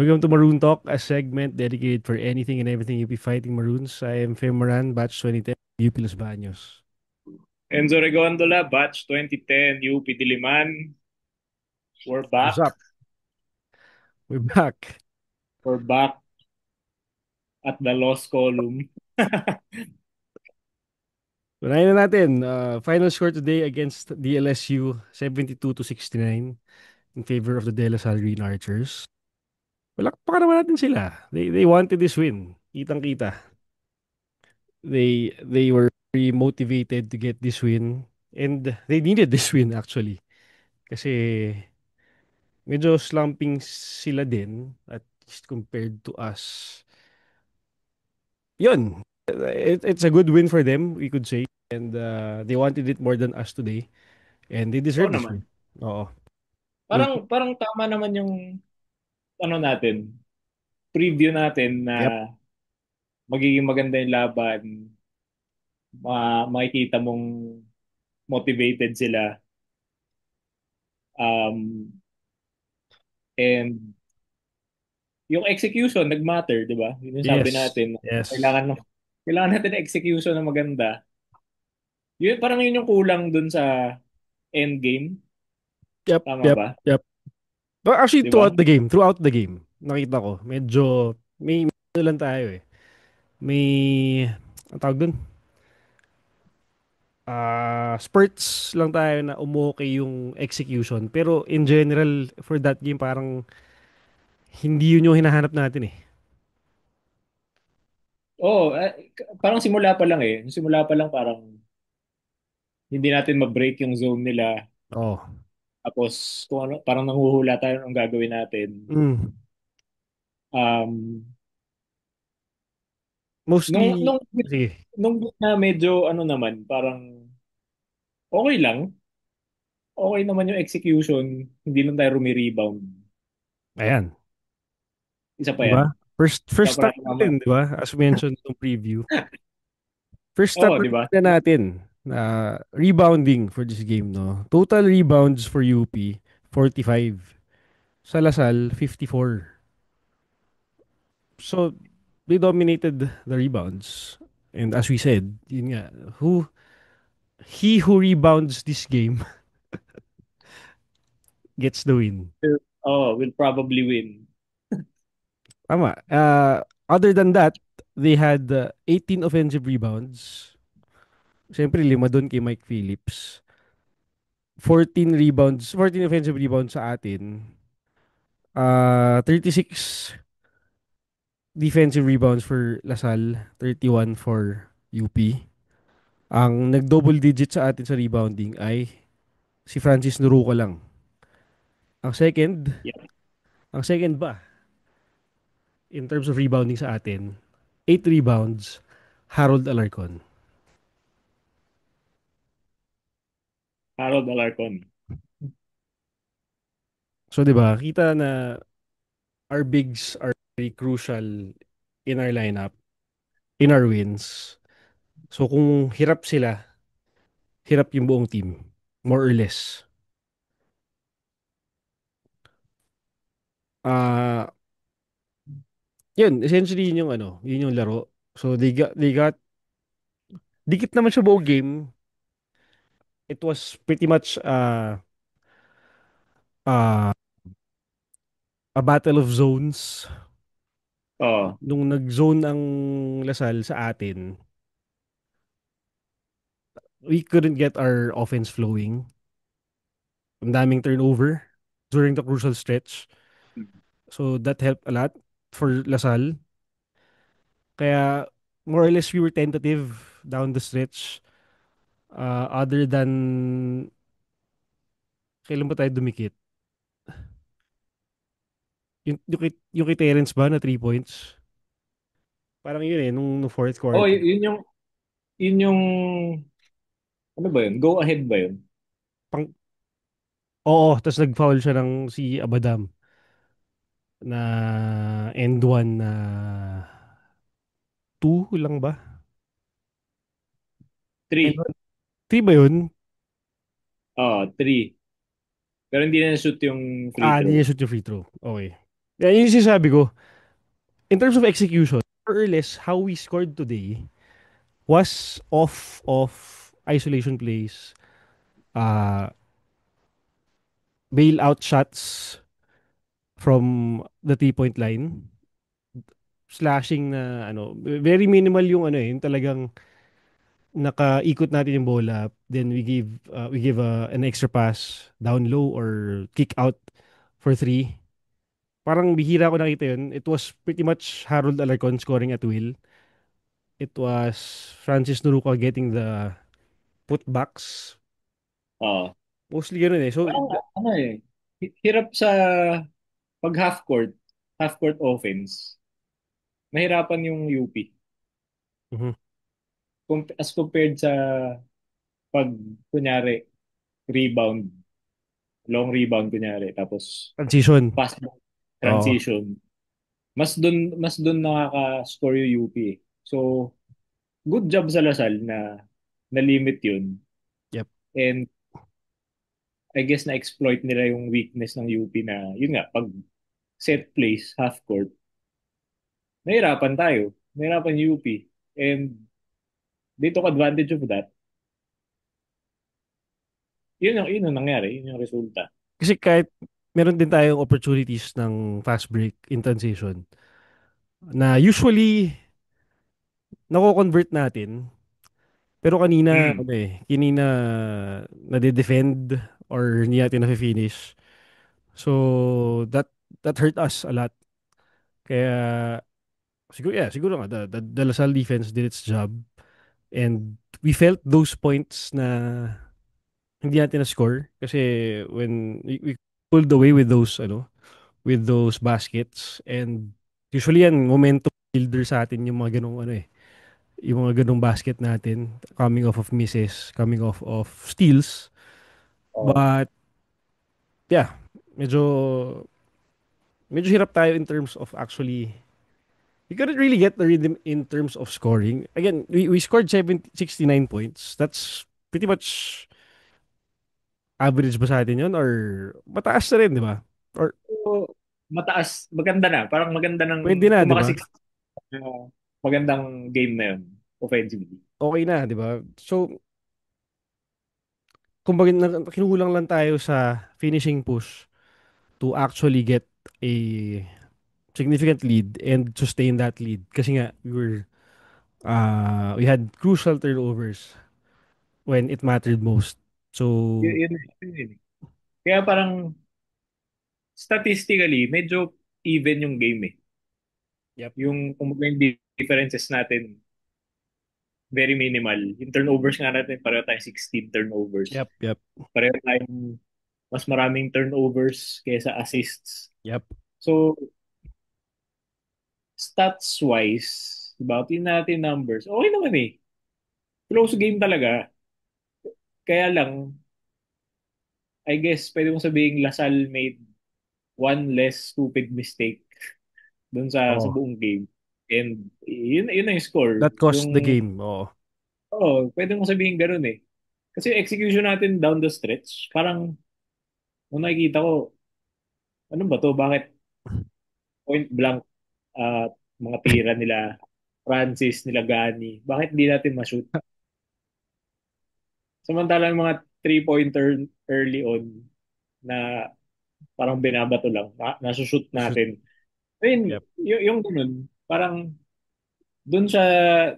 Welcome to Maroon Talk, a segment dedicated for anything and everything UP Fighting Maroons. I am Fem Moran, batch 2010, UP Los Baños. Enzo Regondola, batch 2010, UP Diliman. We're What's back. up? We're back. We're back at the lost column. Unahin na natin, final score today against DLSU, 72-69 in favor of the De La Salle Green Archers. Palakpakan naman natin sila. They wanted this win. Kitang-kita. They were very motivated to get this win. And they needed this win actually. Kasi medyo slumping sila din at least compared to us. Yun. It's a good win for them, we could say. And they wanted it more than us today. And they Oo deserve this win. naman. Oo. Well, Parang tama naman yung ano natin, preview natin na yep. magiging maganda yung laban. Makikita mong motivated sila. And yung execution nag-matter, di ba? Yun yung sabi Yes. natin. Yes. Kailangan natin ng execution na maganda. Yun, parang yun yung kulang dun sa end game. Yep. Tama Yep. ba? Yep. But actually, Di ba? throughout the game, nakita ko, medyo, may ano lang tayo eh. May, ang tawag dun? Spurts lang tayo na umokay yung execution. Pero in general, for that game, parang hindi yun yung hinahanap natin eh. Oo, parang simula pa lang eh. Simula pa lang parang hindi natin ma-break yung zone nila. Oh. Tapos kung ano, parang nanghuhula tayo ng gagawin natin. Mm. Um, nung, Mostly, nung, sige, nung bit na medyo ano naman, parang okay lang. Okay naman yung execution. Hindi lang tayo rumi-rebound. ayan. Isa pa Di ba? yan. First Kaya pa start natin mamaya. natin, di ba? As mentioned in preview. First start Oo, di ba? na natin na rebounding for this game, no? Total rebounds for UP, 45. Sa Lasal, 54. So, they dominated the rebounds. And as we said, yun nga, he who rebounds this game gets the win. Oh, we'll probably win. Tama. Other than that, they had 18 offensive rebounds. Siyempre, lima doon kay Mike Phillips. 14 offensive rebounds sa atin. 36 defensive rebounds for Lasal, 31 for UP. Ang nag-double digit sa atin sa rebounding ay si Francis Nuruko lang. Ang second, Yeah. ang second ba in terms of rebounding sa atin, 8 rebounds, Harold Alarcon. Harold Alarcon. So 'di ba, kita na our bigs are very crucial in our lineup, in our wins. So kung hirap sila, hirap yung buong team, more or less. Ah, yun, essentially yun yung ano, yun yung laro. So they got dikit naman siya buong game. It was pretty much uh, a battle of zones. Oh, Nung nag-zone ang Lasal sa atin, we couldn't get our offense flowing. Ang daming turnover during the crucial stretch. So that helped a lot for Lasal. Kaya more or less we were tentative down the stretch. Other than kailan ba tayo dumikit? Yung kay Terence ba na 3 points? Parang yun eh, nung fourth oh, quarter. yun yung ano ba yun? Go ahead ba yun? Pang, oo, tapos nag-foul siya ng si Abadam na end one na 2 lang ba? End Three. one, 3 ba yun? Oh, three. Pero hindi na shoot yung free Hindi throw. niya shoot yung free throw. Okay. Yan yung sinasabi ko. In terms of execution, more or less, how we scored today was off of isolation plays, uh, bailout shots from the 3-point line, slashing na ano, very minimal yung ano eh, yung talagang nakaikot natin yung bola, then we give an extra pass down low or kick out for three. Parang bihira ko nakita yun. It was pretty much Harold Alarcon scoring at will. It was Francis Nuruka getting the putbacks. Oo. Mostly ganun eh. So, Parang ano eh, hirap sa pag half court offense. Mahirapan yung UP. mhm. As compared sa pag, kunyari, rebound, long rebound, kunyari, tapos Transition. pass Oo. transition. Mas dun nakaka-score yung UP eh. So, good job sa Lasal na na-limit yun. Yep. And I guess na-exploit nila yung weakness ng UP na, yun nga, pag set plays, half court, nahirapan tayo. Nahirapan yung UP. And they took advantage of that. Yun ang nangyari. Yun yung resulta. Kasi kahit meron din tayong opportunities ng fast break in transition na usually nako-convert natin. Pero kanina, Mm. ano eh, kanina nade-defend or hindi natin na-finish. So, that hurt us a lot. Kaya, siguro nga, the Lasal defense did its job. And we felt those points na hindi natin na-score. Kasi when we pulled away with those baskets. And usually yan, momentum builder sa atin yung mga ganong ano eh. Yung mga ganong basket natin. Coming off of misses, coming off of steals. Oh. But, yeah, medyo medyo hirap tayo in terms of actually we couldn't really get the rhythm in terms of scoring. Again, we scored 69 points. That's pretty much average ba sa atin yun or mataas na rin, di ba? Or So, mataas, maganda na. Parang maganda pwede ng, na, kung di ba? maka-6, magandang game na yun, offensively. Okay na, di ba? So, kumbaga kinukulang lang tayo sa finishing push to actually get a significant lead and sustain that lead. Kasi nga, we had crucial turnovers when it mattered most. So, Yun. Kaya parang, statistically, medyo even yung game eh. yep, Yung, kung yung differences natin, very minimal. Yung turnovers nga natin, pareho tayong 16 turnovers. yep, Pareho tayong mas maraming turnovers kaysa assists. yep. So, stats-wise, diba, tingnan natin numbers. Okay naman eh. Close game talaga. Kaya lang, I guess, pwede mong sabihin Lasal made one less stupid mistake dun sa Oh, buong game. And yun na yung score. that cost the Yung, game. Oh, pwede mong sabihin ganun eh. Kasi yung execution natin down the stretch, parang, nung nakikita ko, ano ba to? Bakit point blank mga tira nila Francis, nila Gani, bakit di natin ma-shoot? Samantalang mga three-pointer early on na parang binabato lang, nasushoot shoot. natin. I mean, Yep. yung ganun, parang doon siya,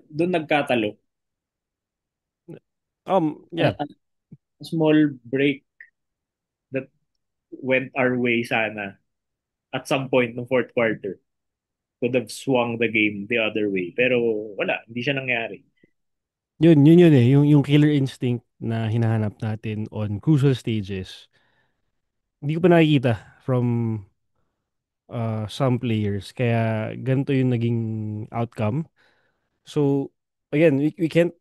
doon nagkatalo. Yeah. A small break that went our way sana at some point ng fourth quarter could have swung the game the other way. Pero wala, hindi siya nangyari. Yun eh. Yung killer instinct na hinahanap natin on crucial stages. Hindi ko pa nakikita from some players. Kaya ganito yung naging outcome. So, again, we can't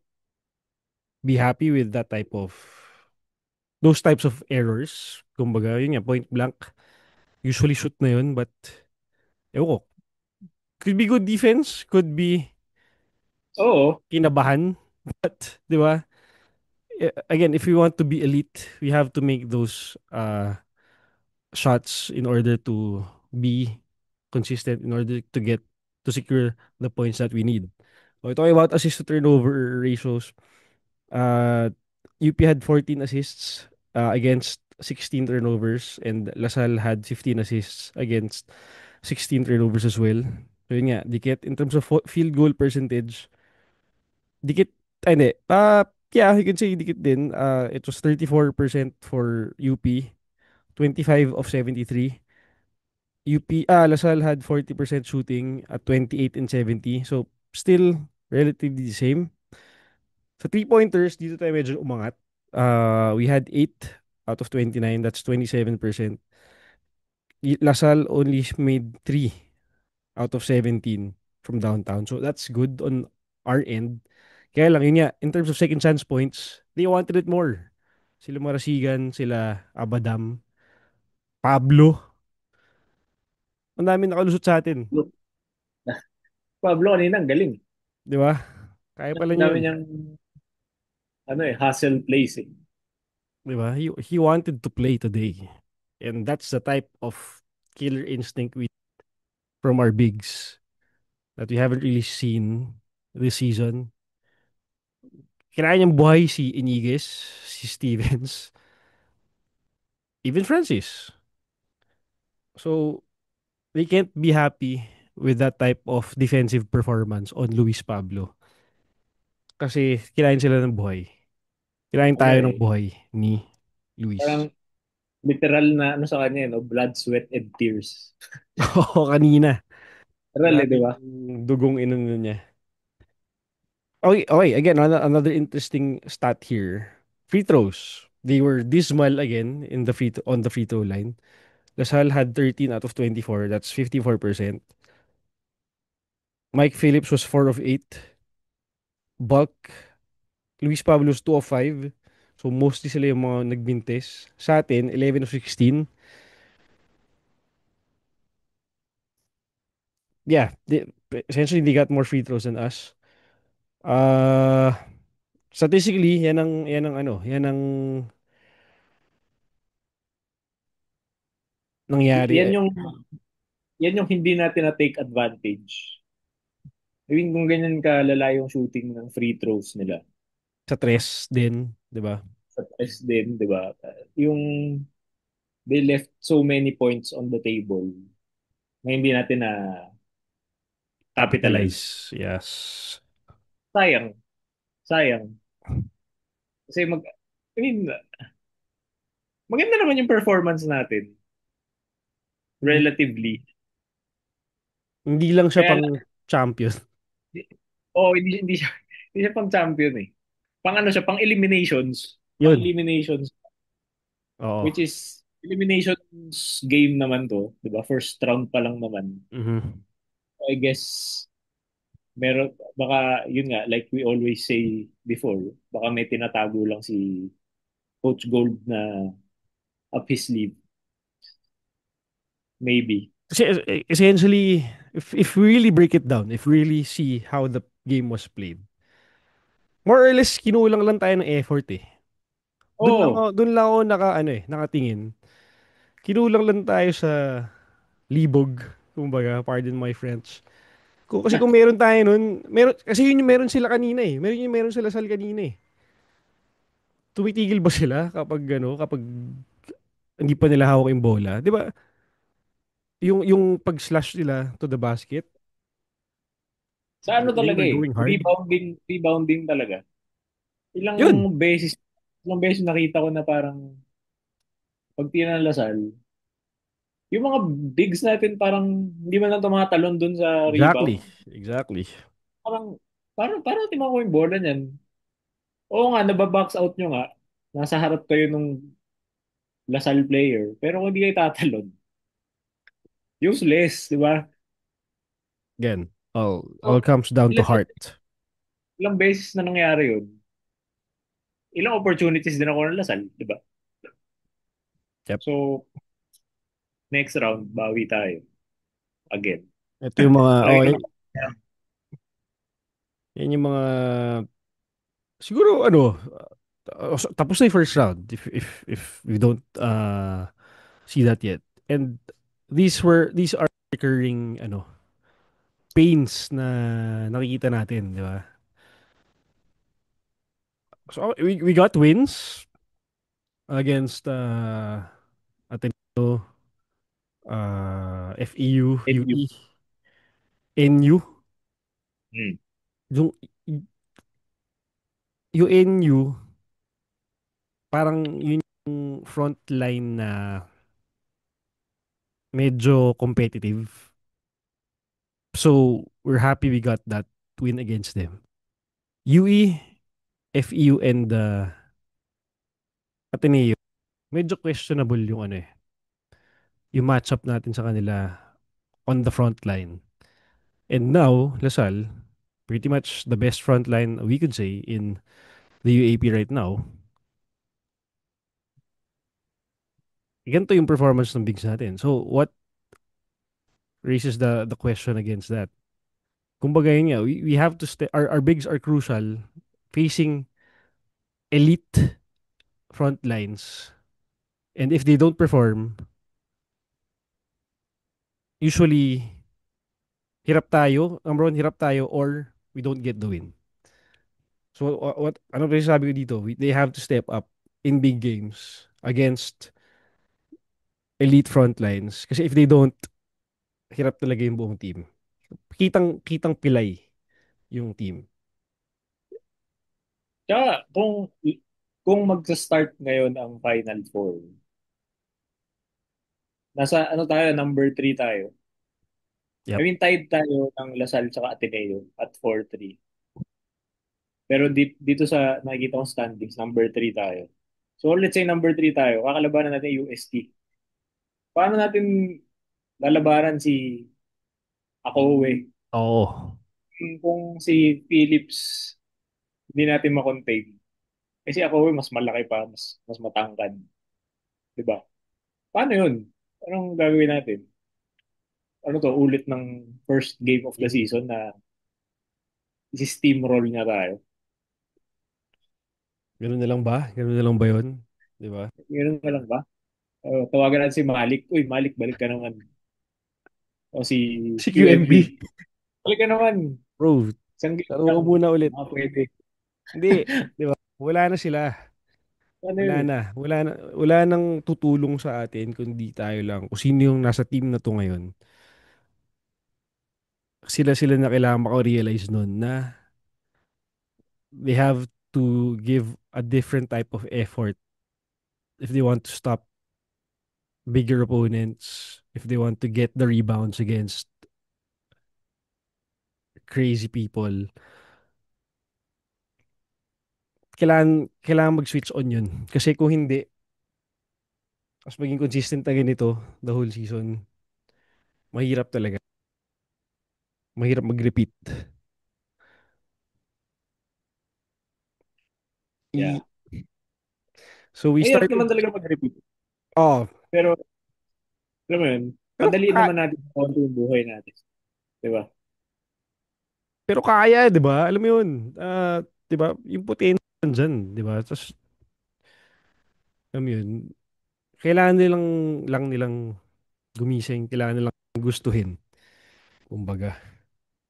be happy with those types of errors. Kumbaga, yun nga, point blank. Usually shoot na yun, but ewan ko. Could be good defense, could be Oo, kinabahan. But, di ba? Again, if we want to be elite, we have to make those shots in order to be. consistent in order to get to secure the points that we need. Okay, talking about assist to turnover ratios, uh, UP had 14 assists against 16 turnovers, and Lasal had 15 assists against 16 turnovers as well. So yun nga, dikit. In terms of field goal percentage, dikit, hindi. Yeah, you can say dikit din. It was 34% for UP, 25 of 73. Lasal had 40% shooting at 28 and 70. So, still relatively the same. Sa three-pointers, dito tayo medyo umangat. We had 8 out of 29. That's 27%. Lasal only made 3 out of 17 from downtown. So, that's good on our end. Kaya lang, yun nga, in terms of second chance points, they wanted it more. Sila Marasigan, sila Abadam, Pablo. Ang dami nakalusot sa atin. Pablo kanina ang galing. Di ba? Kaya pala Ang niya dami yun. niyang hustle plays eh. Di ba? He wanted to play today. And that's the type of killer instinct we from our bigs that we haven't really seen this season. Kinain niyang buhay si Iniguez, si Stevens, even Francis. So, they can't be happy with that type of defensive performance on Luis Pablo. Kasi kinain sila ng buhay. Kinain Ano tayo ng eh, buhay ni Luis. parang literal na ano sa kanya, no? Blood, sweat, and tears. Oo, kanina. Literal eh, di Grabe ba? yung dugong inano niya. Okay, okay. Again, another interesting stat here. Free throws. They were dismal again in on the free throw line. Lasal had 13 out of 24. That's 54%. Mike Phillips was 4 of 8. Bulk. Luis Pablo's 2 of 5. So mostly sila yung mga nagbintes. Sa atin, 11 of 16. Yeah, essentially they got more free throws than us. Uh, Statistically, yan ang nangyari Yan yung hindi natin na-take advantage. I mean, kung ganyan kalala yung shooting ng free throws nila sa tres din, 'di ba? sa press din, di ba? Yung they left so many points on the table na hindi natin na capitalize. Capitalize. Yes. Sayang. Sayang. Kasi I mean, maganda naman yung performance natin, relatively. Hindi lang siya Kaya pang champion. hindi siya, hindi siya pang champion eh. Pang ano siya, pang eliminations. Pang Yun. eliminations, which Oo. is eliminations game naman to, 'di ba? First round pa lang naman. Mhm. I guess meron baka yun nga like we always say before, baka may tinatago lang si Coach Gold na up his sleeve. Maybe. Kasi essentially, if we really break it down, if we really see how the game was played, more or less kinulang lang tayo ng effort eh. Oh, Doon lang ako nakatingin. Kinulang lang tayo sa libog, kumbaga, pardon my French. Kasi kung meron tayo nun, kasi yun yung meron sila kanina eh. Meron sila sal kanina eh. Tumitigil ba sila kapag hindi pa nila hawak yung bola? 'Di ba? Yung pag-slash nila to the basket, sa ano they talaga were eh. going hard. Rebounding talaga. Ilang Yun, beses, ilang beses nakita ko na parang pag tinanlasal, yung mga bigs natin parang hindi man lang tumatalon dun sa exactly. rebound. Exactly. Parang, parang timaw ko yung bola niyan. Oo nga, nababox out nyo nga. Nasa harap kayo nung Lasal player. Pero kung hindi kayo tatalon, useless, di ba? Again, all So, comes down to ilang, heart. ilang beses na nangyari yun. Ilang opportunities din ako ng Lasal, di ba? Yep. So, next round, bawi tayo. Again. Ito yung mga, Lagi naman. yan yung mga, siguro tapos na yung first round if we don't see that yet. And these are recurring pains na nakikita natin, di ba? So we got wins against Ateneo, FEU, If you, UE, NU. mm, Yung yung NU, parang yun yung front line na medyo competitive. So we're happy we got that win against them. UE, FEU, and Ateneo, medyo questionable yung yung matchup natin sa kanila on the front line. And now, Lasal, pretty much the best front line we could say in the UAP right now. Ganito yung performance ng bigs natin. So, what raises the question against that? Kumbaga yun nga, we have to stay, our bigs are crucial facing elite front lines. And if they don't perform, usually, hirap tayo, number one, hirap tayo, or we don't get the win. So, ano ba yung sabi ko dito? They have to step up in big games against elite front lines. Kasi if they don't, hirap talaga yung buong team. Kitang pilay yung team. tsaka kung magsa-start ngayon ang Final Four, nasa ano tayo, number 3 tayo. I Yep. mean, tied tayo ng Lasal tsaka Ateneo at 4-3. Pero dito sa nakikita kong standings, number 3 tayo. So let's say number 3 tayo, kakalabanan natin yung UST. Paano natin lalabanan si Akowe? Oo. Kung si Phillips hindi natin makontain. Kasi Akowe mas malaki pa, mas matangkad. 'Di ba? Paano yun? Anong gagawin natin? Ano to, ulit ng first game of the season na si-steamroll niya tayo. Ganun na lang ba? Ganun na lang ba yun? Di ba? Ganun na lang ba? Tawagan natin si Malik. Uy, Malik, balik ka naman. O si Si QMB. QMB. Balik ka naman. Bro, Isang game laro lang. ka muna ulit. Mga pwede. Hindi. Di ba? Wala na sila. Ano Wala yun? na. Wala na. Wala nang tutulong sa atin kundi tayo lang. Kung sino yung nasa team na to ngayon. Sila na kailangan makarealize nun na they have to give a different type of effort if they want to stop bigger opponents, if they want to get the rebounds against crazy people. Kailangan mag-switch on yun. Kasi kung hindi, mas maging consistent na ganito the whole season, mahirap talaga. Mahirap mag-repeat. Yeah. I- so we Mahirap naman started, talaga mag-repeat. oh, Pero, alam mo yun, pero, padaliin naman natin sa konti yung buhay natin. Di ba? pero kaya, di ba? Alam mo yun, di ba? Yung potential dyan, di ba? Tapos, alam mo yun, kailangan nilang gumising, kailangan nilang gustuhin, kumbaga.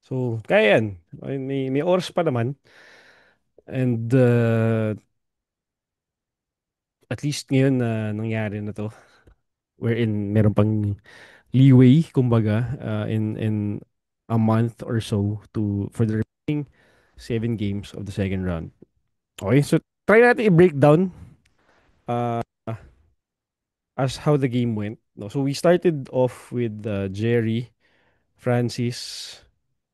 So, kaya yan. May oras pa naman. And at least ngayon na nangyari na to, wherein meron pang leeway, kumbaga, in a month or so for the remaining 7 games of the second round. Okay, so try natin i-break down uh, as how the game went. No? So we started off with Jerry, Francis,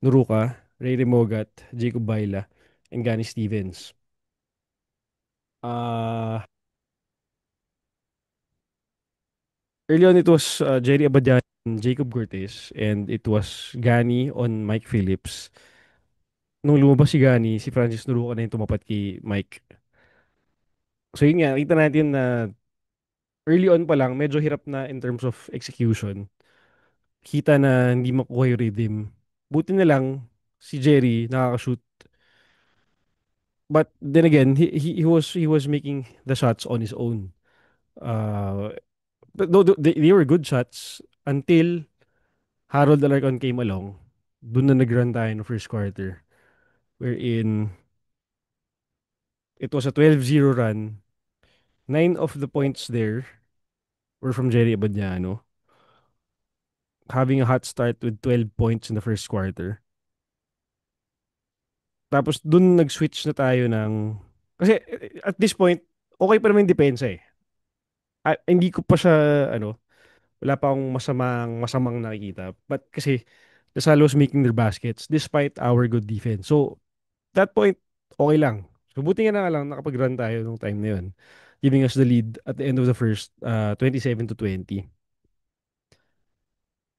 Nuruka, Ray Remogat, Jacob Baila, and Gani Stevens. Uh, Early on, it was Jerry Abadian, Jacob Cortez, and it was Gani on Mike Phillips. Nung lumabas si Gani, si Francis Nuruka na yung tumapat kay Mike. So yun nga, kita natin na early on pa lang, medyo hirap na in terms of execution. Kita na hindi makuha yung rhythm. Buti na lang, si Jerry nakaka-shoot. But then again, he was making the shots on his own. Uh, but though they were good shots until Harold Alarcon came along. Doon na nag-run tayo no first quarter. Wherein it was a 12-0 run. 9 of the points there were from Jerry Abadiano, having a hot start with 12 points in the first quarter. Tapos dun nag-switch na tayo ng... Kasi at this point, okay pa naman yung depensa eh. Hindi ko pa siya, ano, wala pa akong masamang nakikita. But kasi, Lasal was making their baskets despite our good defense. So, that point, okay lang. So, buti nga na lang nakapag-run tayo nung time na yun. Giving us the lead at the end of the first 27-20.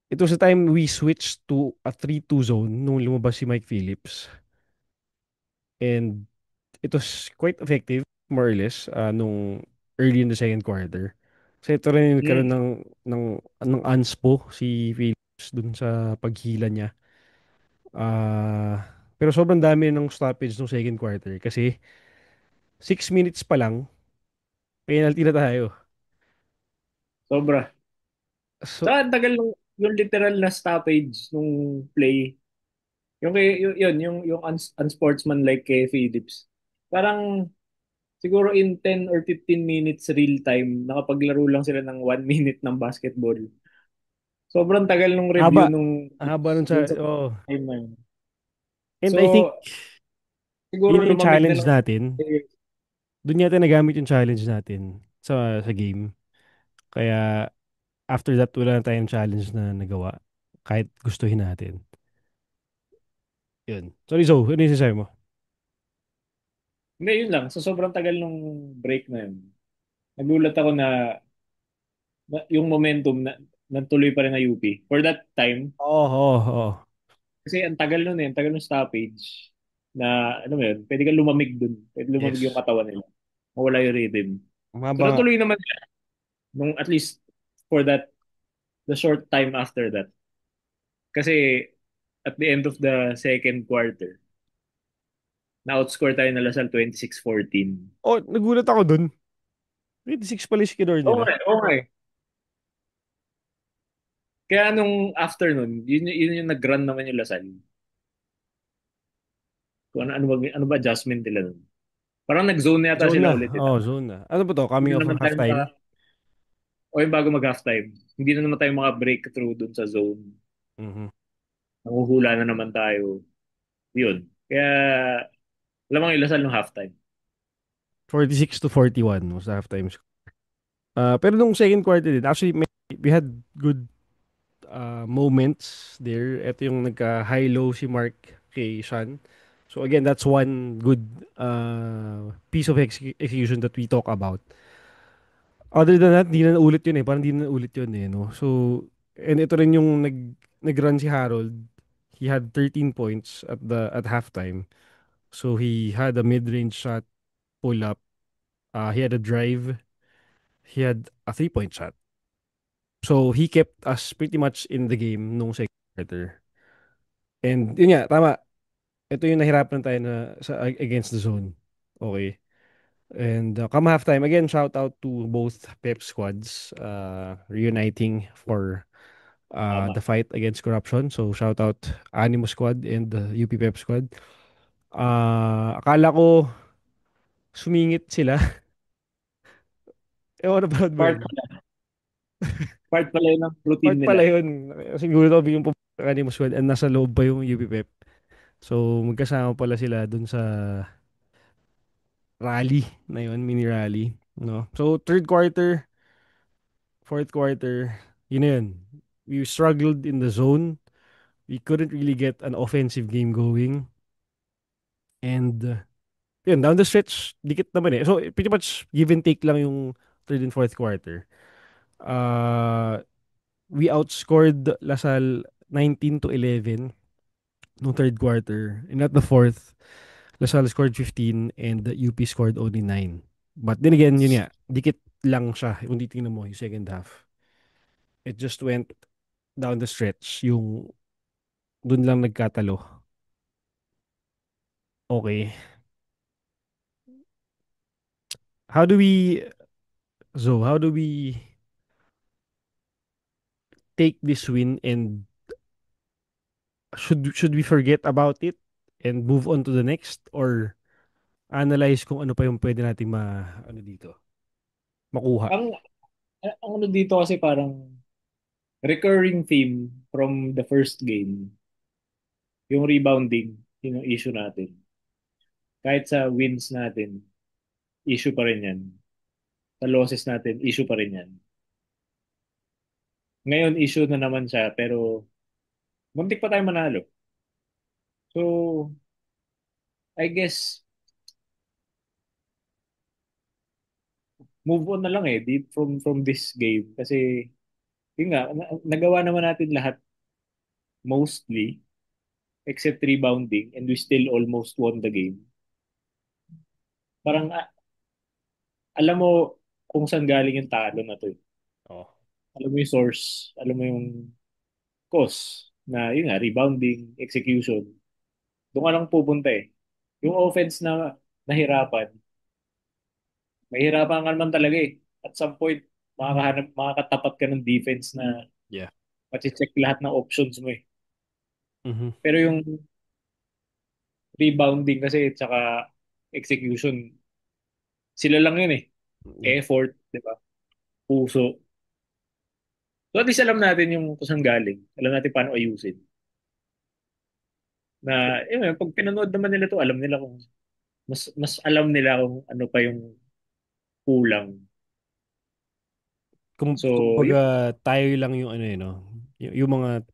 It was the time we switched to a 3-2 zone nung lumabas si Mike Phillips. And it was quite effective, more or less, nung early in the second quarter. Kasi ito rin yung nagkaroon Mm. ng, ng anspo si Phillips dun sa paghila niya. Pero sobrang dami ng stoppage nung second quarter kasi 6 minutes pa lang, penalty na tayo. Sobra. So, Saka ang tagal yung literal na stoppage nung play. Yung kay yung unsportsmanlike kay Phillips. Parang siguro in 10 or 15 minutes real time, nakapaglaro lang sila ng 1 minute ng basketball. Sobrang tagal nung review haba. nung Haba nun dun sa, sa oh. time na yun. And I think, So, siguro yun na yung lumamig na challenge lang. natin. Doon yata nagamit yung challenge natin sa game. Kaya, after that, wala na tayong challenge na nagawa. Kahit gustuhin natin. Yun. Sorry, Zo. Ano yung sinasabi mo? Hindi, yun lang. So, sobrang tagal nung break na yun. Nagulat ako na yung momentum na nagtuloy pa rin na UP. For that time, Oo, oo, oo. kasi ang tagal nun eh, ang tagal ng stoppage na, ano mo yun, pwede kang lumamig dun. Pwede lumamig yung Yes. katawan nila. Mawala yung rhythm. So, Mahaba nga. natuloy naman siya nung at least for the short time after that. Kasi at the end of the second quarter, na-outscore tayo na Lasal 26-14. Oh, nagulat ako dun. 26 pala yung score nila. Okay, okay. Kaya nung afternoon, yun yung nag-run naman yung Lasal. Kung ano ba adjustment nila nun. Parang nag-zone yata Zone sila na. ulit. Oh, zone na. Ano ba to? Hindi Coming na off naman of tayo halftime? o yung bago mag-halftime. Hindi na naman tayo mga breakthrough dun sa zone. Mhm. Nanguhula na naman tayo. Yun. Kaya, alam mo yung Lasal nung halftime. 46-41 was the halftime score. Pero nung second quarter din, actually, we had good moments there. Ito yung nagka-high-low si Mark kay Sean. So again, that's one good piece of execution that we talk about. Other than that, di na naulit yun eh. Parang di na naulit yun eh, no? So, and ito rin yung nag-run si Harold. He had 13 points at halftime. So he had a mid-range shot, pull up. He had a drive. He had a three-point shot. So he kept us pretty much in the game nung second quarter. And yun nga, tama. Ito yung nahirapan tayo na against the zone. Okay. And come halftime, again, shout out to both Pep squads reuniting for Tama. the fight against corruption. So shout out Animo squad and the UP Pep squad. Akala ko sumingit sila. Ewan na ba Part, yun? part pala yun ng Part routine pala nila. yun. Siguro daw yung pumunta Animo squad and nasa loob pa yung UP Pep. So magkasama pala sila dun sa rally na yun, mini rally. No? So third quarter, fourth quarter, yun na yun. We struggled in the zone. We couldn't really get an offensive game going. And yun, down the stretch, dikit naman eh. So pretty much give and take lang yung third and fourth quarter. Uh, we outscored Lasal 19-11 no third quarter. And at the fourth, Lasal scored 15 and the UP scored only 9. But then again, yun nga, dikit lang siya kung titingnan mo yung second half. It just went down the stretch. Yung dun lang nagkatalo. Okay. How do we, how do we take this win and should we forget about it and move on to the next, or analyze kung ano pa yung pwede nating ano dito, makuha? Ang, ang ano dito kasi parang recurring theme from the first game, yung rebounding, yun yung issue natin. Kahit sa wins natin, issue pa rin yan. Sa losses natin, issue pa rin yan. Ngayon, issue na naman siya, pero muntik pa tayo manalo. So, I guess, move on na lang eh, deep from this game. Kasi, yun nga, nagawa naman natin lahat mostly, except rebounding, and we still almost won the game. Parang, alam mo kung saan galing yung talo na to eh. Oh. Alam mo yung source, alam mo yung cause na yun nga, rebounding, execution. Doon ka lang pupunta eh. Yung offense na nahirapan, mahirapan ka naman talaga eh. At some point, makakatapat ka ng defense na Yeah. check lahat ng options mo eh. Mhm. Pero yung rebounding kasi tsaka execution, sila lang yun eh. Yep. Effort, di ba? Puso. So at least alam natin yung kung saan galing. Alam natin paano ayusin. Na, yun, pag pinanood naman nila to, alam nila kung, mas alam nila kung ano pa yung kulang. So, yun. Kumbaga tayo lang yung ano no, yung mga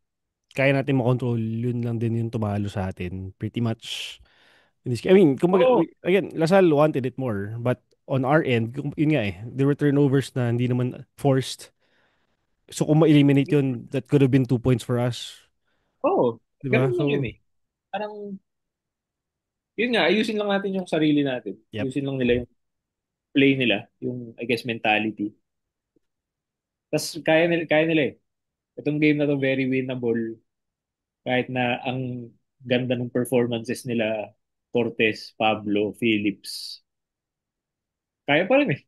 kaya natin makontrol, yun lang din yung tumalo sa atin pretty much in this, I mean, kumbaga Oo, again, Lasal wanted it more, but on our end, yun nga there were turnovers na hindi naman forced. So kung ma-eliminate yun, that could have been 2 points for us. oo. Di ba? Ganun lang yun So, eh. Parang, yun nga, ayusin lang natin yung sarili natin. yep. Ayusin lang nila yung play nila, yung, I guess, mentality. Tapos, kaya nila eh. Itong game na to, very winnable. Kahit na ang ganda ng performances nila, Cortez, Pablo, Phillips. Kaya pa rin eh.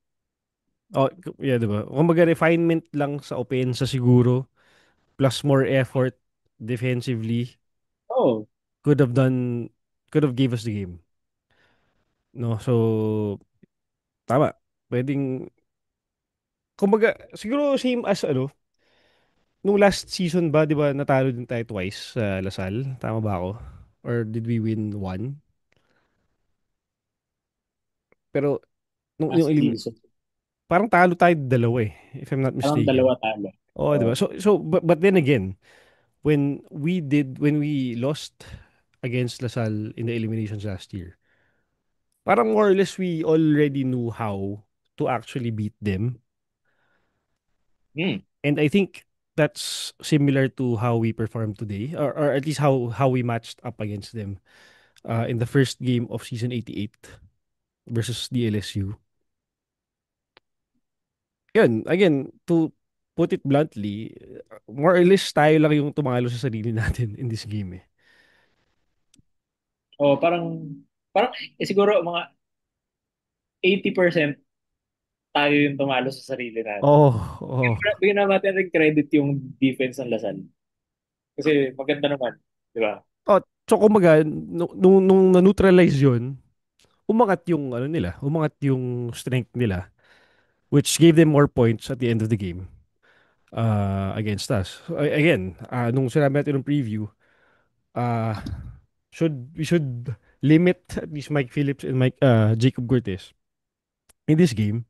Oh, yeah, di ba? Kumbaga refinement lang sa opensa siguro, plus more effort defensively, Oo. could have done, could have gave us the game. No? So, tama. Pwedeng, kumbaga, siguro same as ano, nung last season ba, di ba, natalo din tayo twice sa Lasal? Tama ba ako? Or did we win one? Pero, Last season. parang talo tayo dalawa eh, if I'm not Parang dalawa mistaken. talo. Oh, di ba? But then again, when we lost against Lasal in the eliminations last year, parang more or less we already knew how to actually beat them. Hmm. And I think that's similar to how we performed today, or at least how we matched up against them in the first game of season 88 versus the LSU. Yun, again, to put it bluntly, more or less tayo lang yung tumalo sa sarili natin in this game eh. Oh, parang siguro mga 80% tayo yung tumalo sa sarili natin. Oh, oh. Bigyan naman natin rin credit yung defense ng Lasal. Kasi maganda naman, di ba? Oh, so kumbaga, nung na-neutralize yun, umangat yung ano nila, umangat yung strength nila, which gave them more points at the end of the game against us. So, again, nung sinabi natin ng preview, uh, we should limit at least Mike Phillips and Jacob Cortez in this game.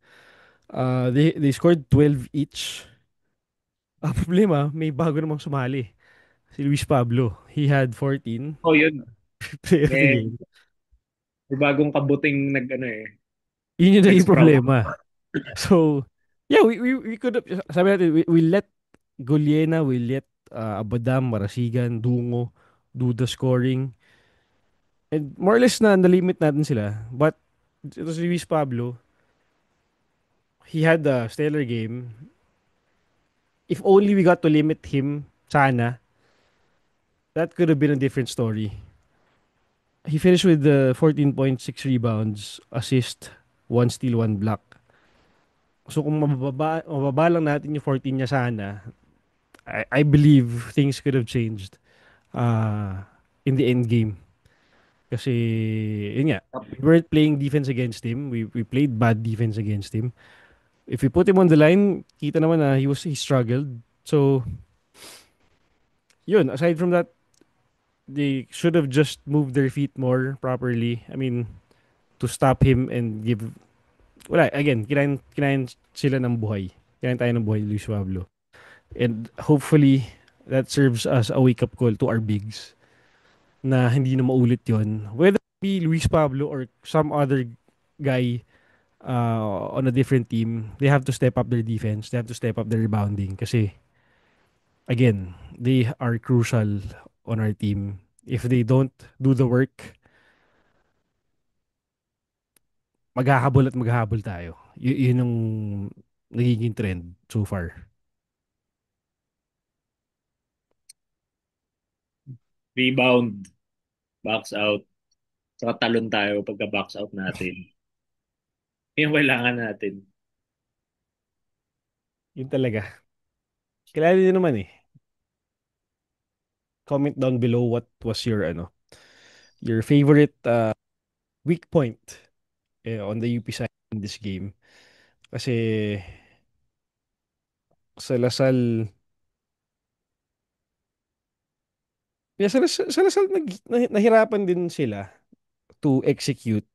They scored 12 each. Problema, may bago namang sumali. Si Luis Pablo. He had 14 Oh, yun. player of the May, game. may bagong kabuting nag, ano eh, Yun yung naging nag-sprout. problema. So, yeah, we could have, sabi natin, we let Goliena, we let Abadam, Marasigan, Dungo do the scoring. And more or less na nalimit natin sila. But ito si Luis Pablo, he had a stellar game. If only we got to limit him, sana, that could have been a different story. He finished with the 14.6 rebounds, assist, one steal, one block. So kung mababa lang natin yung 14 niya sana, I believe things could have changed uh, in the end game. Kasi, yun nga, we weren't playing defense against him. We played bad defense against him. If we put him on the line, kita naman na he struggled. So, yun, aside from that, they should have just moved their feet more properly. I mean, to stop him and give, wala, again, kinain sila ng buhay. Kinain tayo ng buhay, Luis Pablo. And hopefully, that serves as a wake-up call to our bigs na hindi na maulit yon. Whether it be Luis Pablo or some other guy on a different team, they have to step up their defense. They have to step up their rebounding kasi, again, they are crucial on our team. If they don't do the work, maghahabol at maghahabol tayo. Yun ang nagiging trend so far. Rebound, box out, saka talon tayo pagka box out natin. Yung kailangan natin. Yun talaga. Kailangan din naman eh. Comment down below what was your your favorite weak point on the UP side in this game. Kasi sa Lasal, yeah, sa Lasal nahirapan din sila to execute.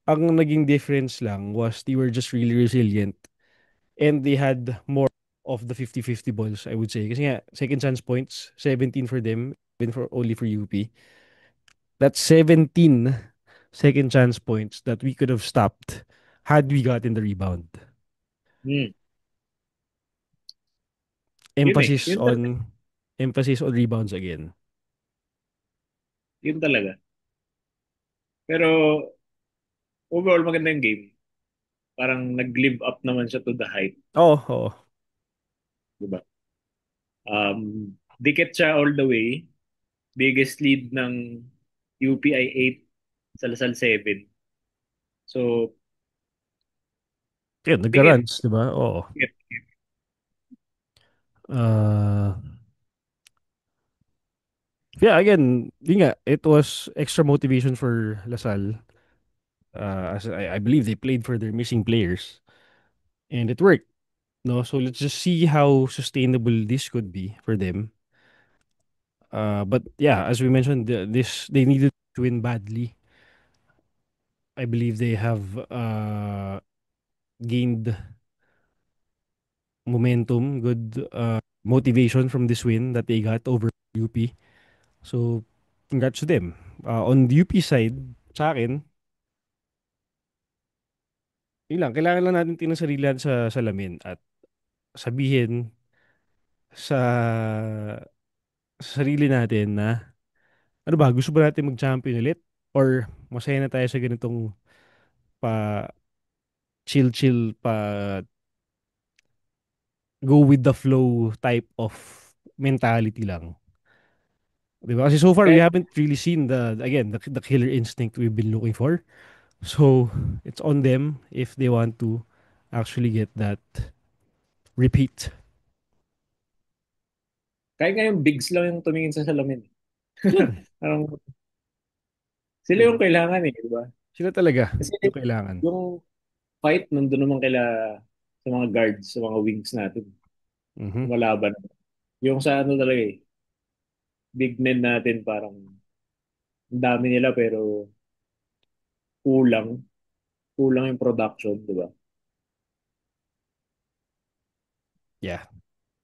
Ang naging difference lang was they were just really resilient and they had more of the 50-50 balls, I would say. Kasi nga, second chance points, 17 for them, even for only for UP. That's 17 second chance points that we could have stopped had we gotten the rebound. Hmm. Yun eh. Emphasis on rebounds again. Yun talaga. Pero overall maganda yung game. Parang nag-live up naman siya to the hype. Oo, oo. Diba? Dikit siya all the way. Biggest lead ng UPI 8 sa Lasal 7. So, Yun, dikit. nagka-runs, di ba? Oo. Dikit. Uh, yeah, again, yun nga, it was extra motivation for Lasal. As I believe they played for their missing players. And it worked. No, so let's just see how sustainable this could be for them. But yeah, as we mentioned, this they needed to win badly. I believe they have gained momentum, good motivation from this win that they got over UP. So, congrats to them. On the UP side, sa akin, yun lang, kailangan lang natin tingnan sarili natin sa salamin at sabihin sa, sa sarili natin na ano ba, gusto ba natin mag-champion ulit? Or masaya na tayo sa ganitong pa chill-chill, pa go with the flow type of mentality lang. Diba? Kasi so far, we Kahit, haven't really seen the killer instinct we've been looking for. So, it's on them if they want to actually get that repeat. kahit nga yung bigs lang yung tumingin sa salamin. Yun. Parang sila Yun. yung kailangan eh, di ba? Sila talaga Kasi yung kailangan. yung fight nandun naman kaila sa mga guards, sa mga wings natin. Mhm. Malaban. Yung sa ano talaga eh, big men natin parang ang dami nila pero kulang. Kulang yung production, di ba? Yeah.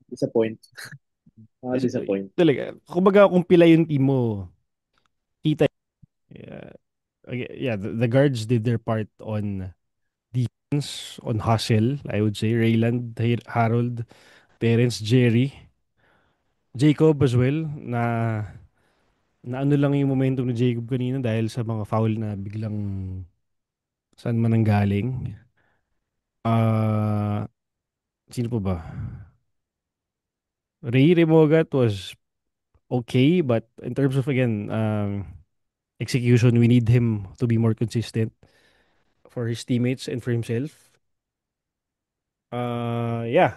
Disappoint. Kasi, Disappoint. talaga. Kumbaga, kung pila yung team mo, kita. Yeah, yeah, the guards did their part on defense, on hustle, I would say. Rayland, Harold, Terence, Jerry, Jacob as well, na ano lang yung momentum ni Jacob kanina dahil sa mga foul na biglang saan man ang galing. Ah, sino pa ba? Ray Remogat was okay, but in terms of, again, execution, we need him to be more consistent for his teammates and for himself. Yeah,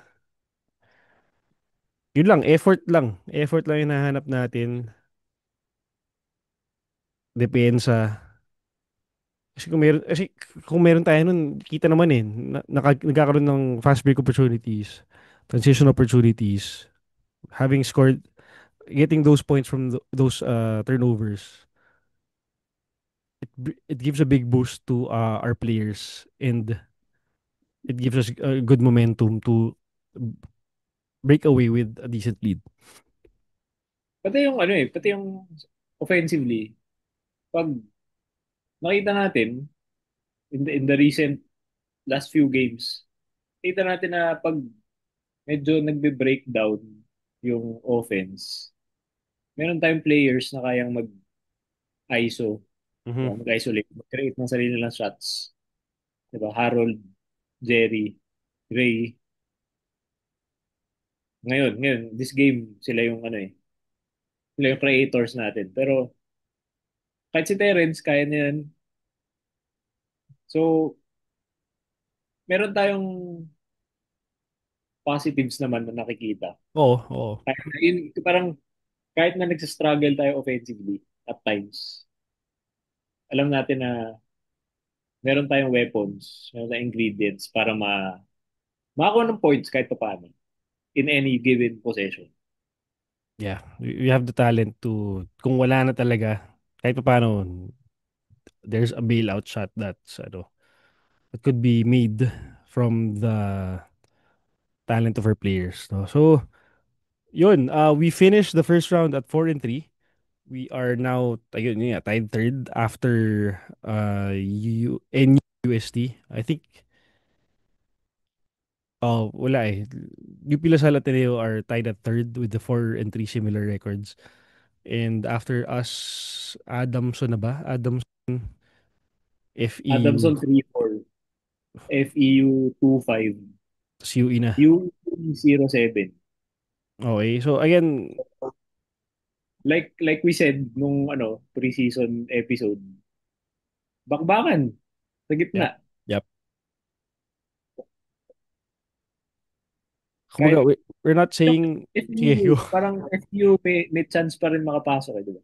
Yun lang, effort lang. Effort lang yung hinahanap natin. Depensa. Kasi kung meron tayo nun, kita naman eh, nagkakaroon ng fast break opportunities, transition opportunities, having scored, getting those points from those turnovers, it gives a big boost to our players, and it gives us a good momentum to break away with a decent lead. Pati yung ano eh, pati yung offensively, pag nakita natin in the recent last few games, kita natin na pag medyo nagbe-breakdown yung offense, meron tayong players na kayang mag-ISO, Mhm. mag-isolate, mag-create ng sarili nilang shots. Diba? Harold, Jerry, Ray. Ngayon, this game, sila yung ano eh, sila yung creators natin. Pero kahit si Terence, kaya niya yan. So, meron tayong positives naman na nakikita. Oo, oo. Parang kahit na nagsistruggle tayo offensively at times, alam natin na meron tayong weapons, meron tayong ingredients para makakuha ng points kahit pa paano in any given possession. Yeah, we have the talent to, kung wala na talaga, kahit pa paano, there's a bailout shot that could be made from the talent of our players. No? So, yun, we finished the first round at 4-3. We are now, ayun, yun nga, tied third after NUST. I think, oh, wala eh. UP Lasal Ateneo are tied at third with the 4-3 similar records. And after us, Adamson na ba? Adamson, FEU, Adamson 3-4, FEU 2-5, tas UE na. U0-7. Okay, so again, Like we said nung preseason episode, bakbakan sa gitna. yep, yep. Kumbaga, Kahit we're not yung saying, sige, FEU, parang FEU may chance pa rin makapasok di ba?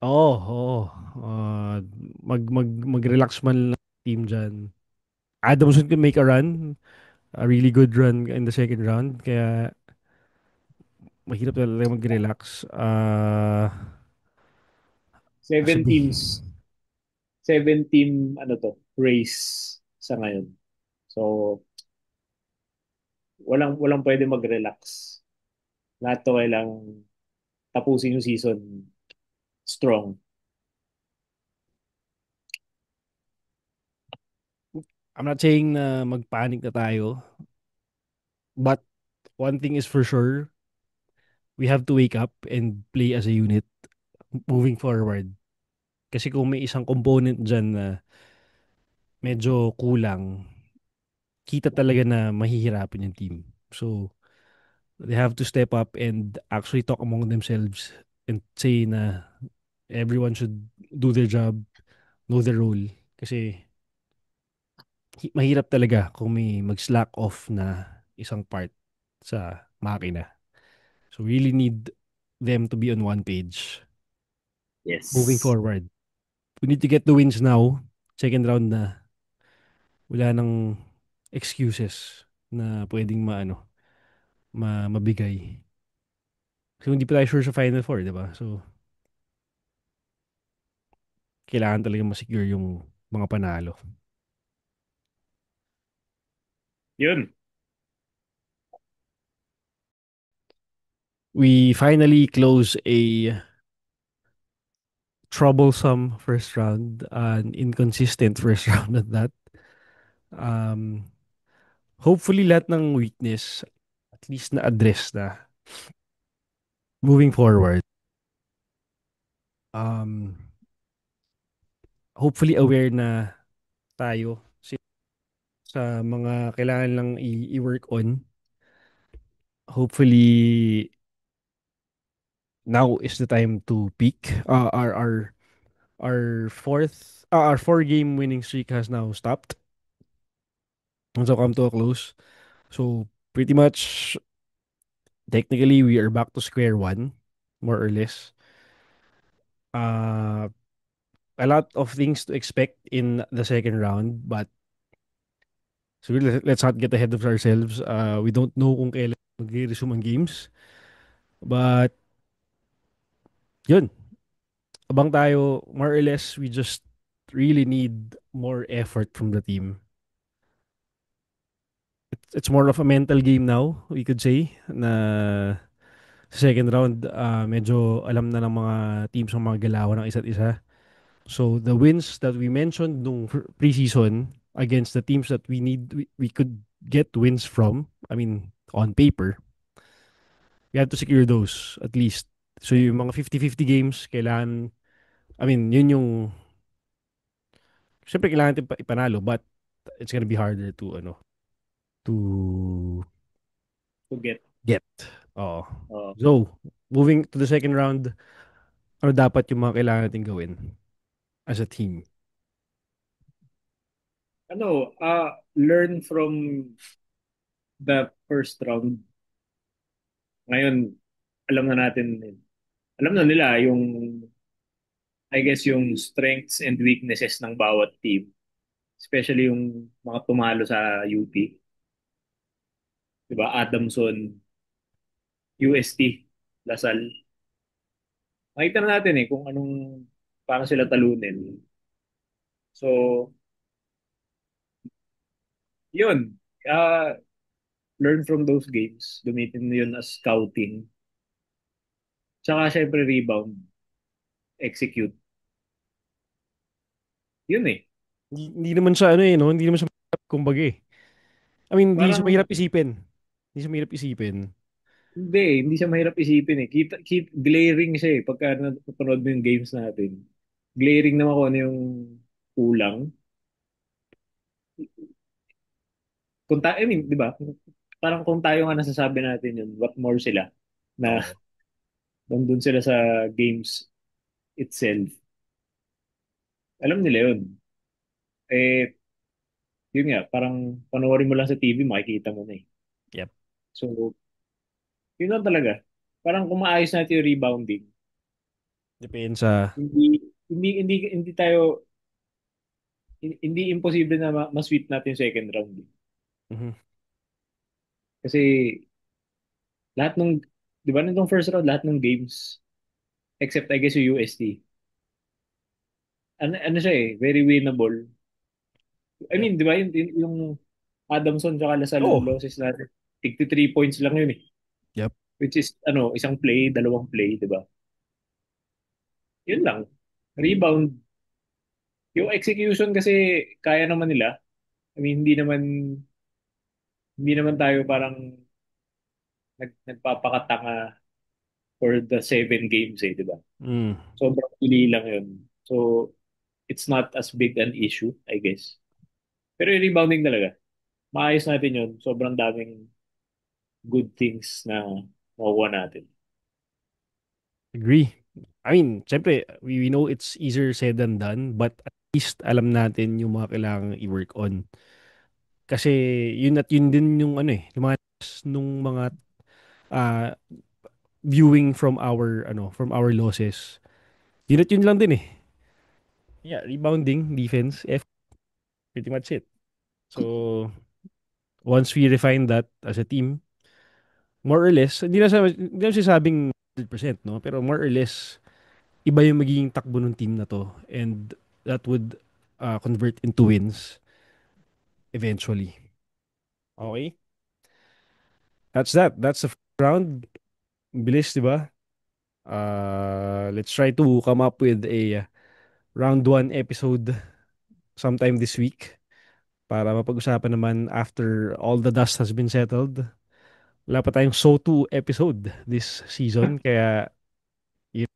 Oo, oo. Uh, mag-relax man lang team dyan. Adamson can make a run, a really good run in the second round. Kaya mahirap talaga mag-relax. Seven Sabi, teams, seven team race sa ngayon. So, walang pwede mag-relax. Lahat to kailang tapusin yung season strong. I'm not saying na mag-panic na tayo, but one thing is for sure, we have to wake up and play as a unit moving forward. Kasi kung may isang component dyan na medyo kulang, kita talaga na mahihirapan yung team. So, they have to step up and actually talk among themselves and say na everyone should do their job, know their role. Kasi mahirap talaga kung may mag-slack off na isang part sa makina. So really need them to be on one page moving Yes. forward. We need to get the wins now. Second round na. Wala nang excuses na pwedeng mabigay. Kasi hindi pa tayo sure sa Final Four, di ba? So, kailangan talaga ma-secure yung mga panalo. Yun. We finally close a troublesome first round, an inconsistent first round at that. Um, hopefully lahat ng weakness at least na-address na moving forward. Um, hopefully aware na tayo sa mga kailangan lang i-work on. Hopefully now is the time to peak. Our 4 game winning streak has now stopped. And so come to a close. So pretty much technically we are back to square one, more or less. Uh, a lot of things to expect in the second round, but so let's not get ahead of ourselves. We don't know kung kailan mag-resume ang games. But yun, abang tayo, more or less, we just really need more effort from the team. It's more of a mental game now, we could say, na sa second round, medyo alam na ng mga teams ang mga galawan ng isa't isa. So the wins that we mentioned nung preseason against the teams that we could get wins from, I mean, on paper, we have to secure those at least. So yung mga 50-50 games, kailangan, I mean, yun yung, syempre kailangan natin ipanalo, but it's gonna be harder to, to to get. get. Oo. Uh, So, moving to the second round, ano dapat yung mga kailangan natin gawin as a team? Learn from the first round. Ngayon, alam na natin, alam na nila yung, I guess, yung strengths and weaknesses ng bawat team. Especially yung mga tumalo sa UP. Diba? Adamson, UST, Lasal. Makita na natin kung paano sila talunin. So, yun. Learn from those games. Gamitin mo yun as scouting. Tsaka, syempre, rebound. Execute. Yun eh. Hindi naman siya ano no? Hindi naman siya mahirap, kumbaga eh. I mean, hindi siya Parang, mahirap isipin. Hindi siya mahirap isipin. hindi siya mahirap isipin eh. Glaring siya eh. Pagka napapanood mo yung games natin. Glaring naman kung ano yung kulang. I mean, di ba? Parang kung tayo nga nasasabi natin yun, what more sila? Na Oo. nandun sila sa games itself. Alam nila yun. Eh, yun nga, parang panoorin mo lang sa TV, makikita mo na eh. Yep. So, yun lang talaga. Parang kung maayos natin yung rebounding, Depensa. hindi, hindi tayo, hindi imposible na ma-sweep natin yung second round. Eh. Mhm. Kasi lahat nung, di ba, nitong first round, lahat ng games, except I guess yung UST, ano siya very winnable. I Yep. mean, di ba, yung Adamson tsaka Lasal Oh. losses natin, 3 points lang yun eh. Yep. Which is, isang play, dalawang play, di ba? Yun lang. Rebound. Yung execution kasi kaya naman nila. I mean, hindi naman tayo parang nagpapakatanga for the 7 games di ba? Mm. Sobrang pili lang yun. So, it's not as big an issue, I guess. Pero yung rebounding talaga, maayos natin yun. Sobrang daming good things na makukuha natin. Agree. I mean, syempre, we know it's easier said than done, but at least alam natin yung mga kailangang i-work on. Kasi yun at yun din yung lumalabas nung mga uh, viewing from our losses. Yun at yun lang din eh. Yeah, rebounding, defense, pretty much it. So, once we refine that as a team, more or less, hindi na sinasabing 100%, no? Pero more or less, iba yung magiging takbo ng team na to. And that would convert into wins eventually. Okay? That's that. That's the first round. Bilis, di ba? Let's try to come up with a round one episode sometime this week para mapag-usapan naman after all the dust has been settled. Wala pa tayong So2 episode this season, kaya yun.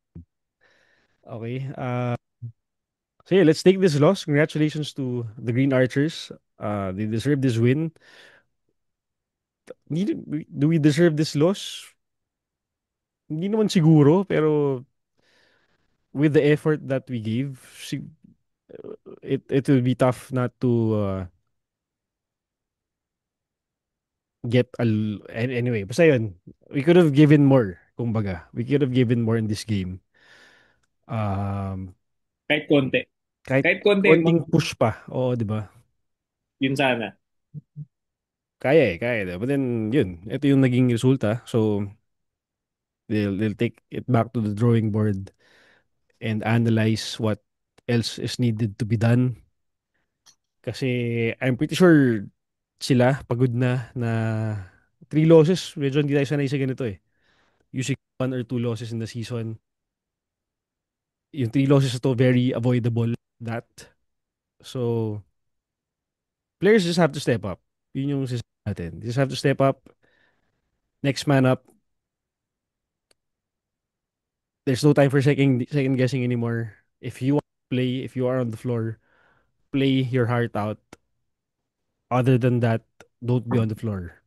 Okay. So yeah, let's take this loss. Congratulations to the Green Archers. They deserve this win. Do we deserve this loss? Hindi naman siguro, pero with the effort that we gave, it will be tough not to anyway, basta yun. We could have given more, kumbaga. We could have given more in this game. Um, Kahit konti. kahit Kahit konti, konting push pa. Oo, di ba? yun sana. Kaya eh. But then, yun. Ito yung naging resulta. So, they'll take it back to the drawing board and analyze what else is needed to be done. Kasi I'm pretty sure sila pagod na three losses. Medyo hindi tayo sanay sa ganito eh. Usually one or two losses in the season. Yung three losses na to, very avoidable that. So, players just have to step up. Yun yung sinasabi natin. They just have to step up. Next man up. There's no time for second guessing anymore. If you want to play, if you are on the floor, play your heart out. Other than that, don't be on the floor.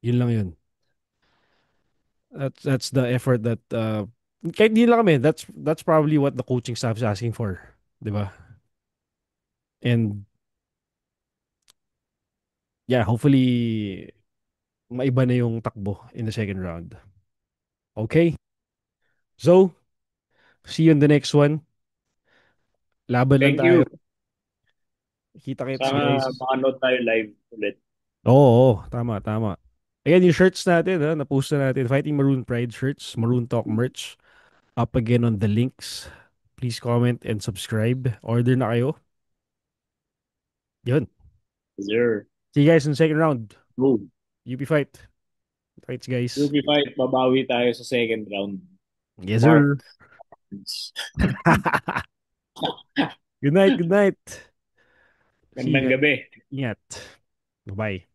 Yun lang yun. That's the effort that kahit di lang kami, that's probably what the coaching staff is asking for, 'di ba? And yeah, hopefully maiba na yung takbo in the second round. Okay? So, see you in the next one. Laban lang Thank tayo. you. Kita-kits, Sana guys. makanood tayo live ulit. Oo, tama, tama. Ayan yung shirts natin, ha? Na-post na natin. Fighting Maroon Pride shirts, Maroon Talk merch. Up again on the links. Please comment and subscribe. Order na kayo. Yun. Sir. See you guys in the second round. Move. UP fight. Fights, guys. UP fight, babawi tayo sa second round. Yes, Mark. sir. Good night, good night. See you Gandang guys. gabi. Ingat. Bye-bye.